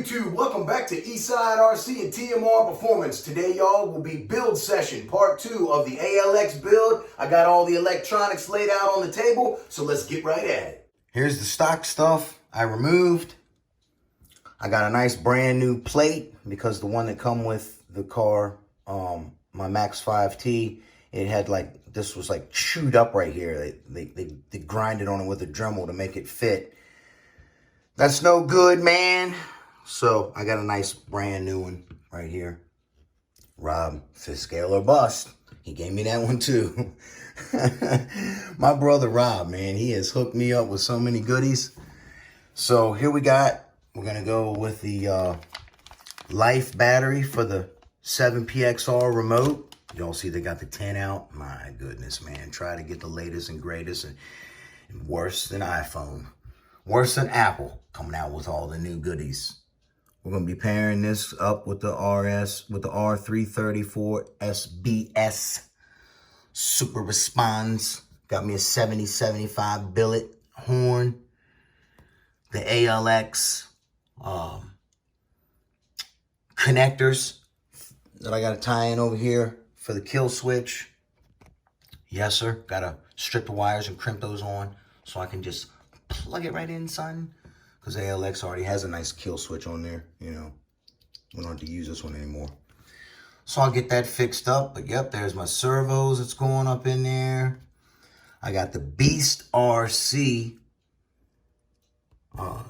YouTube? Welcome back to Eastside RC and TMR Performance. Today, y'all, will be build session, part 2 of the ALX build. I got all the electronics laid out on the table, so let's get right at it. Here's the stock stuff I removed. I got a nice brand new plate because the one that come with the car, my Max 5T, it had like, this was like chewed up right here. They grinded on it with a Dremel to make it fit. That's no good, man. So I got a nice brand new one right here. Rob, says scale or bust. He gave me that one too. My brother Rob, man, he has hooked me up with so many goodies. So here we're gonna go with the Life battery for the 7PXR remote. Y'all see they got the 10 out. My goodness, man. Try to get the latest and greatest and worse than iPhone. Worse than Apple coming out with all the new goodies. We're going to be pairing this up with the R334 SBS Super Response. Got me a 7075 billet horn. The ALX connectors that I got to tie in over here for the kill switch. Yes, sir. Got to strip the wires and crimp those on so I can just plug it right in, son. Because ALX already has a nice kill switch on there, you know. We don't have to use this one anymore. So I'll get that fixed up. But yep, there's my servos that's going up in there. I got the Beast RC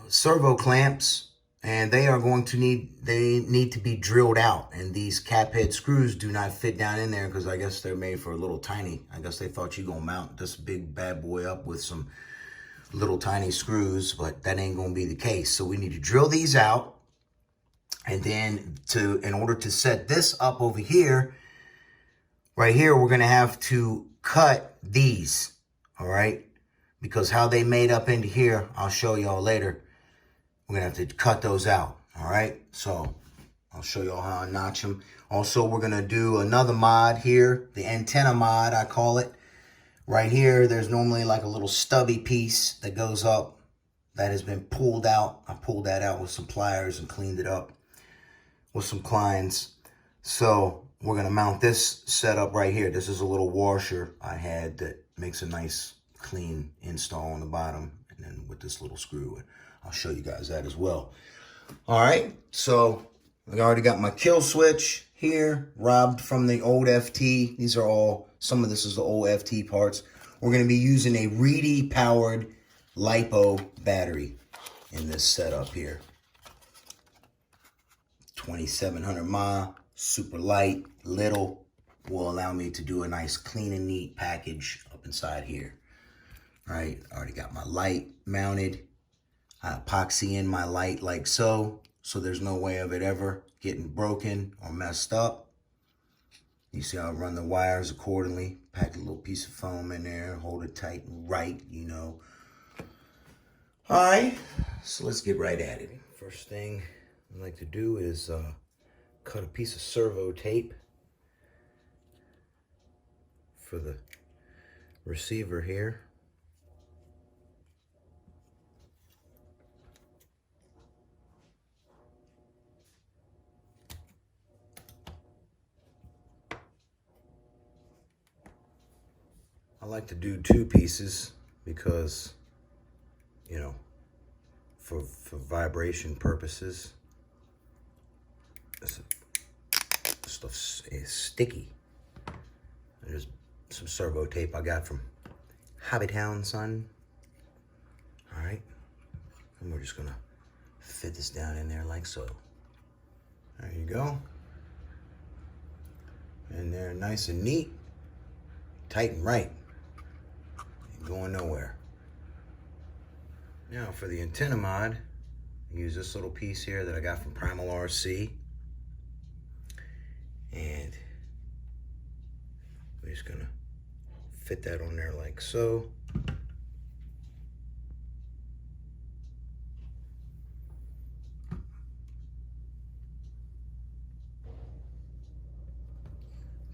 servo clamps. And they are going to need to be drilled out. And these cap head screws do not fit down in there because I guess they're made for a little tiny. I guess they thought you gonna mount this big bad boy up with some little tiny screws, but that ain't gonna be the case. So we need to drill these out. And then in order to set this up over here, right here, we're gonna have to cut these, all right? Because how they made up into here, I'll show y'all later. We're gonna have to cut those out, all right? So I'll show y'all how I notch them. Also, we're gonna do another mod here, the antenna mod, I call it. Right here, there's normally like a little stubby piece that goes up that has been pulled out. I pulled that out with some pliers and cleaned it up with some Kleins. So we're gonna mount this setup right here. This is a little washer I had that makes a nice clean install on the bottom. And then with this little screw, I'll show you guys that as well. All right, so I already got my kill switch here, robbed from the old FT. These are all, some of this is the old FT parts. We're going to be using a Reedy powered LiPo battery in this setup here. 2700 mAh, super light, little, will allow me to do a nice clean and neat package up inside here. All right, I already got my light mounted. I epoxy in my light like so there's no way of it ever getting broken or messed up. You see I'll run the wires accordingly, pack a little piece of foam in there, hold it tight and right, you know. All right, so let's get right at it. First thing I like to do is cut a piece of servo tape for the receiver here. I like to do 2 pieces because, you know, for vibration purposes. This stuff is sticky. There's some servo tape I got from Hobbytown, son. All right, and we're just gonna fit this down in there like so. There you go. And they're nice and neat, tight and right. Going nowhere. Now for the antenna mod, I use this little piece here that I got from Primal RC. And we're just gonna fit that on there like so.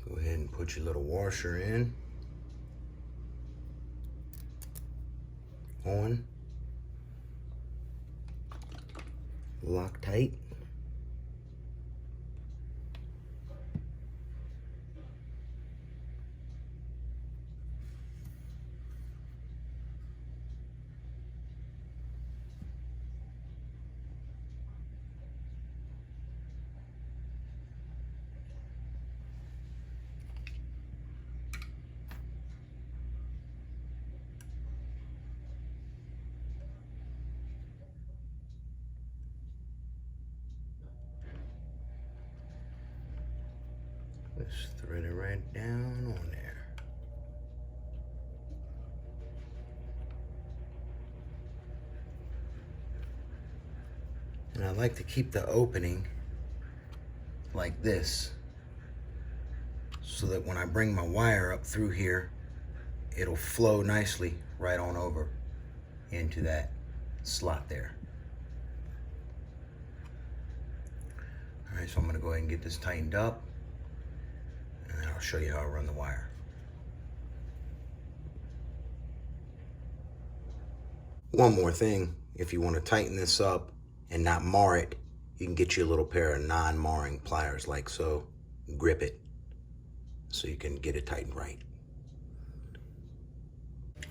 Go ahead and put your little washer in. On. Lock tight. Just thread it right down on there. And I like to keep the opening like this, so that when I bring my wire up through here, it'll flow nicely right on over into that slot there. All right, so I'm gonna go ahead and get this tightened up, and then I'll show you how I run the wire. One more thing, if you want to tighten this up and not mar it, you can get you a little pair of non-marring pliers like so, grip it so you can get it tightened right.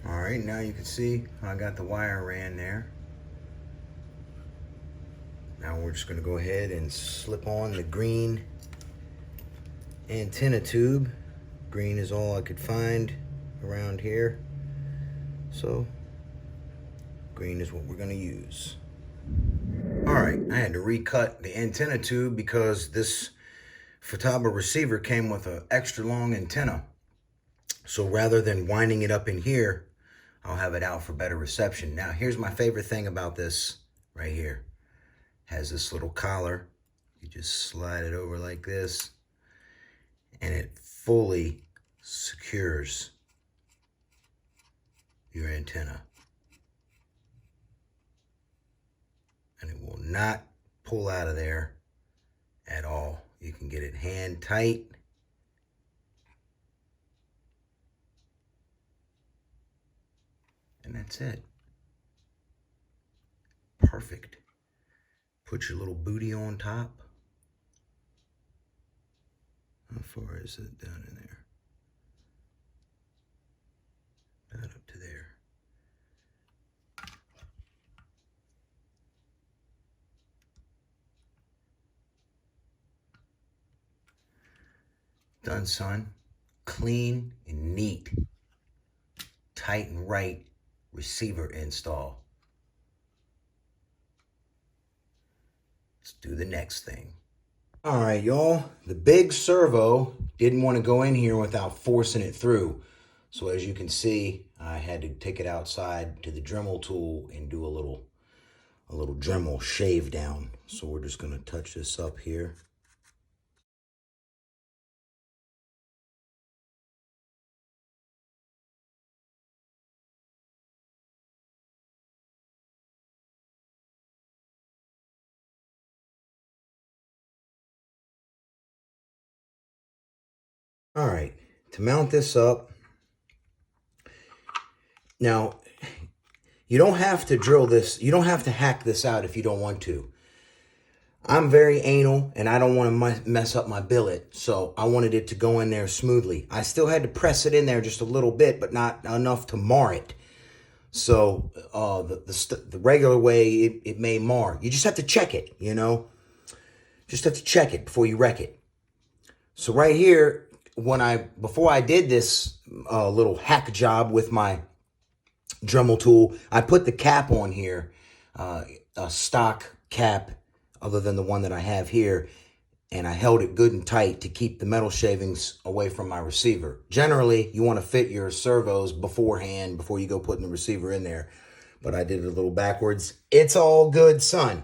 All right, now you can see I got the wire ran there. Now we're just gonna go ahead and slip on the green antenna tube. Green is all I could find around here, so green is what we're gonna use. All right, I had to recut the antenna tube because this Futaba receiver came with an extra long antenna. So rather than winding it up in here, I'll have it out for better reception. Now, here's my favorite thing about this right here. Has this little collar. You just slide it over like this, and it fully secures your antenna. And it will not pull out of there at all. You can get it hand tight. And that's it. Perfect. Put your little booty on top. How far is it down in there? About up to there. Done, son. Clean and neat. Tight and right receiver install. Let's do the next thing. All right, y'all. The big servo didn't want to go in here without forcing it through. So as you can see, I had to take it outside to the Dremel tool and do a little Dremel shave down. So we're just going to touch this up here. All right, to mount this up, now you don't have to drill this, you don't have to hack this out if you don't want to. I'm very anal and I don't want to mess up my billet, so I wanted it to go in there smoothly. I still had to press it in there just a little bit, but not enough to mar it. So the regular way, it may mar. You just have to check it, you know? Just have to check it before you wreck it. So right here, before I did this little hack job with my Dremel tool, I put the cap on here, a stock cap other than the one that I have here, and I held it good and tight to keep the metal shavings away from my receiver. Generally, you want to fit your servos beforehand before you go putting the receiver in there, but I did it a little backwards. It's all good, son.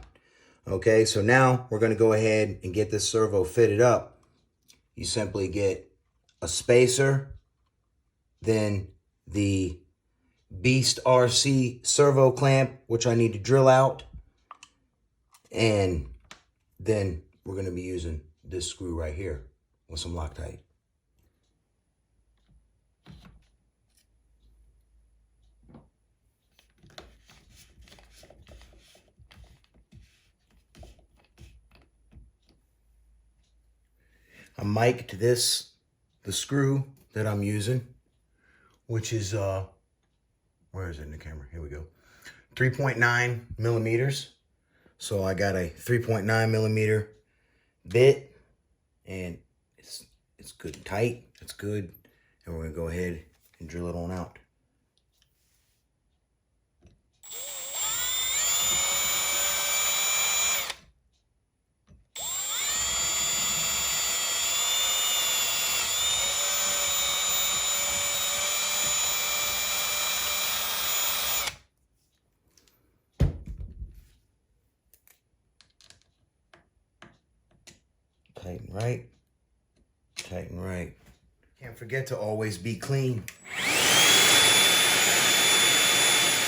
Okay, so now we're going to go ahead and get this servo fitted up. You simply get a spacer, then the Beast RC servo clamp, which I need to drill out, and then we're going to be using this screw right here with some Loctite. I mic'd the screw that I'm using, which is, where is it in the camera? Here we go. 3.9 millimeters. So I got a 3.9 millimeter bit, and it's good and tight. It's good. And we're gonna go ahead and drill it on out. right, tighten right. Can't forget to always be clean.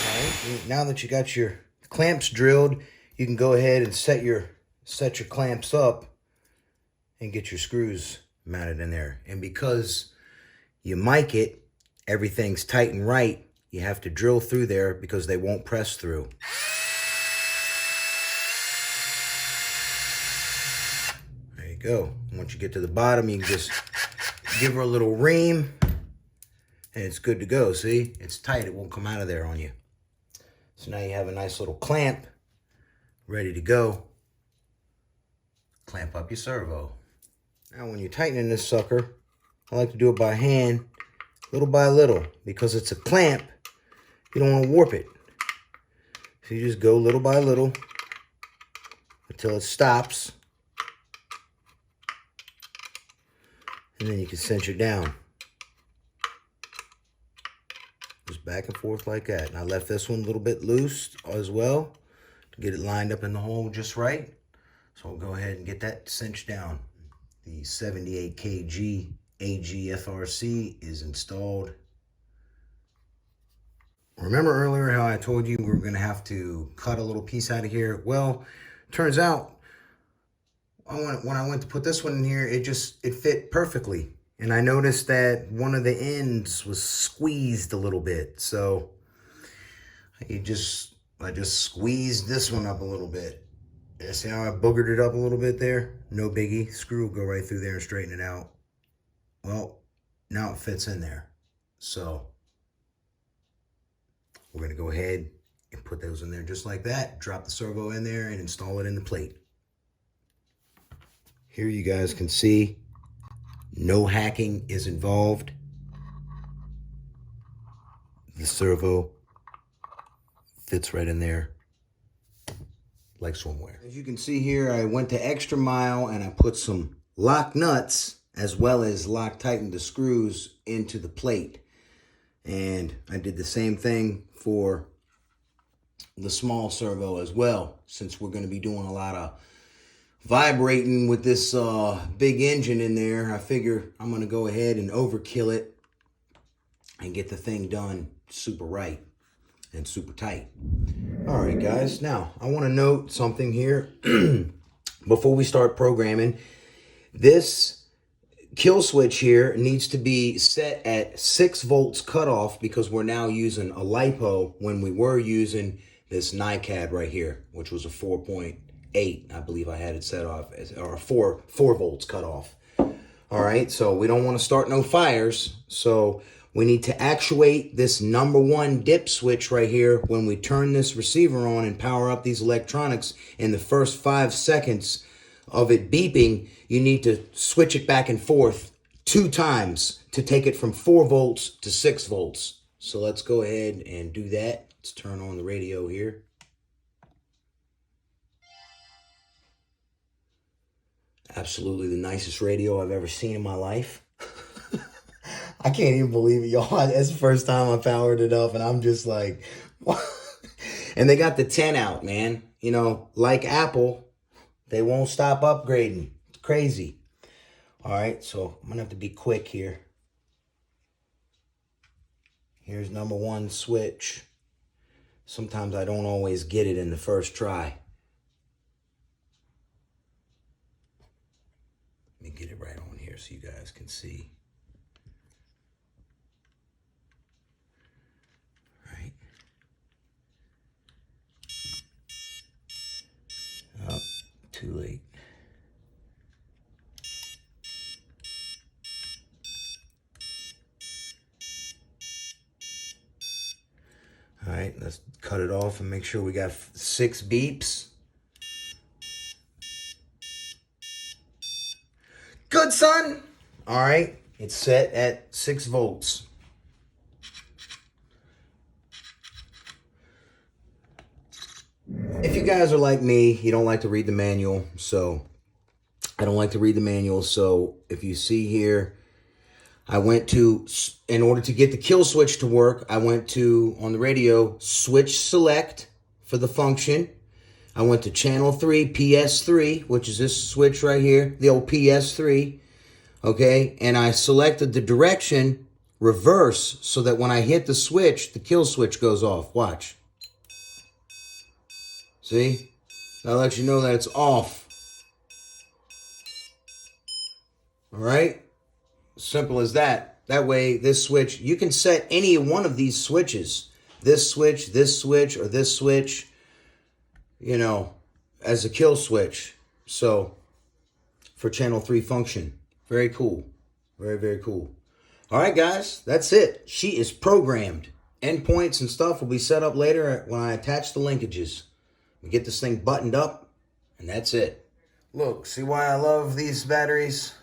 All right, now that you got your clamps drilled, you can go ahead and set your clamps up and get your screws mounted in there. And because you mic it, everything's tight and right, you have to drill through there because they won't press through. There you go. Once you get to the bottom, you can just give her a little ream and it's good to go. See, it's tight, it won't come out of there on you. So now you have a nice little clamp ready to go. Clamp up your servo. Now when you're tightening this sucker, I like to do it by hand, little by little, because it's a clamp. You don't want to warp it. So you just go little by little until it stops. And then you can cinch it down. Just back and forth like that. And I left this one a little bit loose as well to get it lined up in the hole just right. So I'll go ahead and get that cinched down. The 78 kg AGFRC is installed. Remember earlier how I told you we were going to have to cut a little piece out of here? Well, turns out when I went to put this one in here, it fit perfectly. And I noticed that one of the ends was squeezed a little bit. So I just squeezed this one up a little bit. You see how I boogered it up a little bit there? No biggie. Screw will go right through there and straighten it out. Well, now it fits in there. So we're going to go ahead and put those in there just like that. Drop the servo in there and install it in the plate. Here you guys can see no hacking is involved. The servo fits right in there like swimwear. As you can see here, I went the extra mile and I put some lock nuts as well as tightened the screws into the plate. And I did the same thing for the small servo as well, since we're going to be doing a lot of vibrating with this big engine in there. I figure I'm going to go ahead and overkill it and get the thing done super right and super tight. All right, guys. Now, I want to note something here before we start programming. This kill switch here needs to be set at 6 volts cutoff because we're now using a LiPo when we were using this NiCad right here, which was a 4.8. I believe I had it set off as, or 4 volts cut off. All right, so we don't want to start no fires. So we need to actuate this #1 dip switch right here when we turn this receiver on and power up these electronics. In the first 5 seconds of it beeping, you need to switch it back and forth 2 times to take it from 4 volts to 6 volts. So let's go ahead and do that. Let's turn on the radio here. Absolutely the nicest radio I've ever seen in my life. I can't even believe it, y'all. It's the first time I powered it up and I'm just like, what? And they got the 10 out, man. You know, like Apple, they won't stop upgrading. It's crazy. All right, so I'm gonna have to be quick here. Here's #1 switch. Sometimes I don't always get it in the first try. Let me get it right on here so you guys can see. Right. Oh, too late. All right, let's cut it off and make sure we got 6 beeps. Good, son. All right, it's set at 6 volts. If you guys are like me, you don't like to read the manual, so I don't like to read the manual. So if you see here, I went to, in order to get the kill switch to work, I went to, on the radio, switch select for the function. I went to channel 3, PS3, which is this switch right here, the old PS3, okay? And I selected the direction reverse so that when I hit the switch, the kill switch goes off. Watch. See? That'll let you know that it's off. All right? Simple as that. That way, this switch, you can set any one of these switches. This switch, or this switch, you know, as a kill switch. So, for channel 3 function. Very cool. Very, very cool. All right, guys, that's it. She is programmed. Endpoints and stuff will be set up later when I attach the linkages. We get this thing buttoned up, and that's it. Look, see why I love these batteries?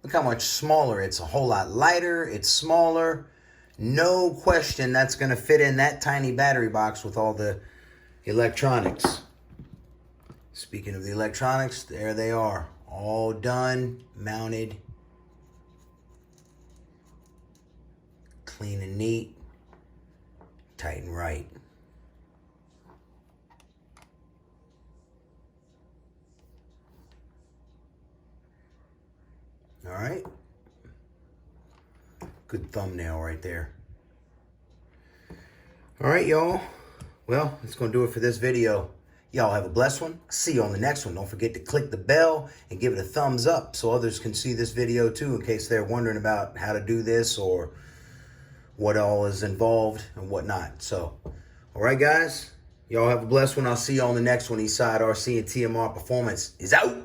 Look how much smaller. It's a whole lot lighter. It's smaller. No question that's going to fit in that tiny battery box with all the electronics. Speaking of the electronics, there they are. All done, mounted, clean and neat, tight and right. All right. Good thumbnail right there. All right, y'all. Well, that's going to do it for this video. Y'all have a blessed one. See you on the next one. Don't forget to click the bell and give it a thumbs up so others can see this video too, in case they're wondering about how to do this or what all is involved and whatnot. So, all right, guys. Y'all have a blessed one. I'll see you on the next one. Eastside RC and TMR Performance is out.